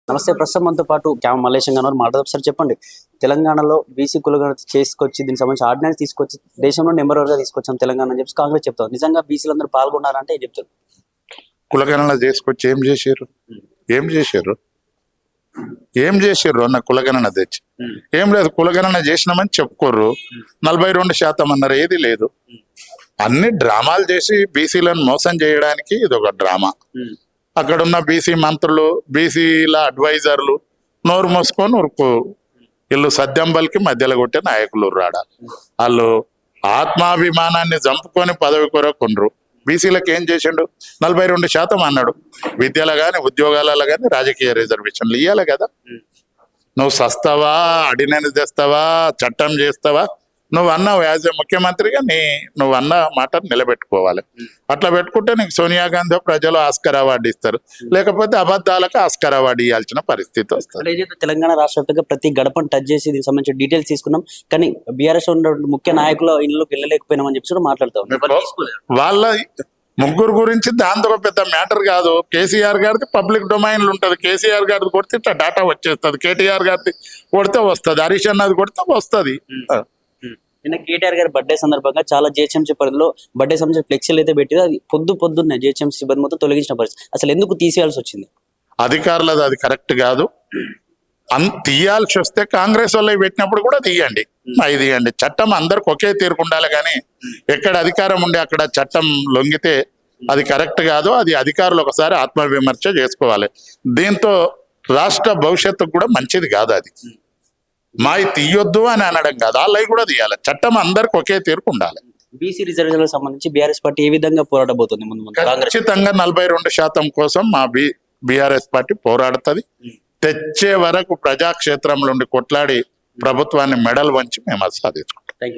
నమస్తే. ప్రస్తుతం మనతో పాటు క్యామ్ మల్లేశం గారు మాట్లాడారు. సార్ చెప్పండి, తెలంగాణలో బీసీ కులగణన చేసుకొచ్చి దీనికి సంబంధించి ఆర్డినెన్స్ తీసుకొచ్చి దేశంలో నెంబర్ 1గా తీసుకొచ్చాం తెలంగాణ అని చెప్పి కాంగ్రెస్ చెప్తారు. నిజంగా బీసీలందరూ పాల్గొన్నారంటే ఏం చెప్తారు? కులగణన చేసుకొచ్చి ఏం చేశారు? ఏం చేశారు అన్న కులగణన తెచ్చి? ఏం లేదు, కులగణన చేసినామని చెప్పుకోరు. 42% అన్నారు, ఏది లేదు. అన్ని డ్రామాలు చేసి బీసీలను మోసం చేయడానికి ఇది ఒక డ్రామా. అక్కడున్న బీసీ మంత్రులు, బీసీల అడ్వైజర్లు నోరు మూసుకొని ఉరుకు వీళ్ళు సద్యంబల్కి మధ్యలో కొట్టే నాయకులు రాడ. వాళ్ళు ఆత్మాభిమానాన్ని చంపుకొని పదవి కొరకుండ్రు. బీసీలకు ఏం చేసిండు? 42% అన్నాడు. విద్యలో కానీ ఉద్యోగాలలో కానీ రాజకీయ రిజర్వేషన్లు ఇవ్వాలి కదా. నువ్వు సస్తావా, ఆర్డినెన్స్ తెస్తావా, చట్టం చేస్తావా? నువ్వు అన్నావు యాజ్ ఏ ముఖ్యమంత్రిగా నువ్వు అన్న మాట నిలబెట్టుకోవాలి. అట్లా పెట్టుకుంటే నీకు సోనియా గాంధీ ప్రజలు ఆస్కార్ అవార్డు ఇస్తారు, లేకపోతే అబద్ధాలకు ఆస్కార్ అవార్డు ఇవ్వాల్సిన పరిస్థితి వస్తుంది. ఏదైతే తెలంగాణ రాష్ట్ర వ్యాప్తంగా ప్రతి గడపను టచ్ చేసి దీనికి సంబంధించిన డీటెయిల్స్ తీసుకున్నాం, కానీ బీఆర్ఎస్ ఉన్న ముఖ్య నాయకుల ఇళ్ళలోకి వెళ్ళలేకపోయినామని చెప్పి కూడా మాట్లాడుతూ వాళ్ళ ముగ్గురు గురించి దాంతో పెద్ద మ్యాటర్ కాదు. కేసీఆర్ గారిది పబ్లిక్ డొమైన్లు ఉంటుంది. కేసీఆర్ గారిది కొడితే ఇట్లా డేటా వచ్చేస్తుంది. కేటీఆర్ గారిది కొడితే వస్తుంది. హరీష్ అన్నది కొడితే వస్తుంది. నిన్న కేటీఆర్ గారి బర్త్డే సందర్భంగా చాలా జిహెచ్ఎంసీ పరిధిలో బర్త్డే సంబంధించిన ఫ్లెక్సీలు అయితే పెట్టింది. అది పొద్దున్నే జిహెచ్ఎంసీ సిబ్బంది మొత్తం తొలగించిన పరిస్థితి. అసలు ఎందుకు తీసేయాల్సి వచ్చింది? అధికారులది అది కరెక్ట్ కాదు. తీయాల్సి వస్తే కాంగ్రెస్ వాళ్ళు పెట్టినప్పుడు కూడా తీయండి, తీయండి. చట్టం అందరికి ఒకే తీరుకుండాలి, కానీ ఎక్కడ అధికారం ఉండి అక్కడ చట్టం లొంగితే అది కరెక్ట్ కాదు. అది అధికారులు ఒకసారి ఆత్మవిమర్శ చేసుకోవాలి. దీంతో రాష్ట్ర భవిష్యత్తుకు కూడా మంచిది కాదు. అది మాయి తీయొద్దు అని అనడం కాదు, వాళ్ళవి కూడా తీయాలి. చట్టం అందరికి ఒకే తీరుకు ఉండాలి. బీసీ రిజర్వేషన్లకు సంబంధించి బీఆర్ఎస్ పార్టీ ఏ విధంగా పోరాడబోతుంది? ఖచ్చితంగా 42% కోసం మా బీఆర్ఎస్ పార్టీ పోరాడుతుంది. తెచ్చే వరకు ప్రజాక్షేత్రం నుండి కొట్లాడి ప్రభుత్వాన్ని మెడల్ వంచి మేము అది సాధించుకుంటాం.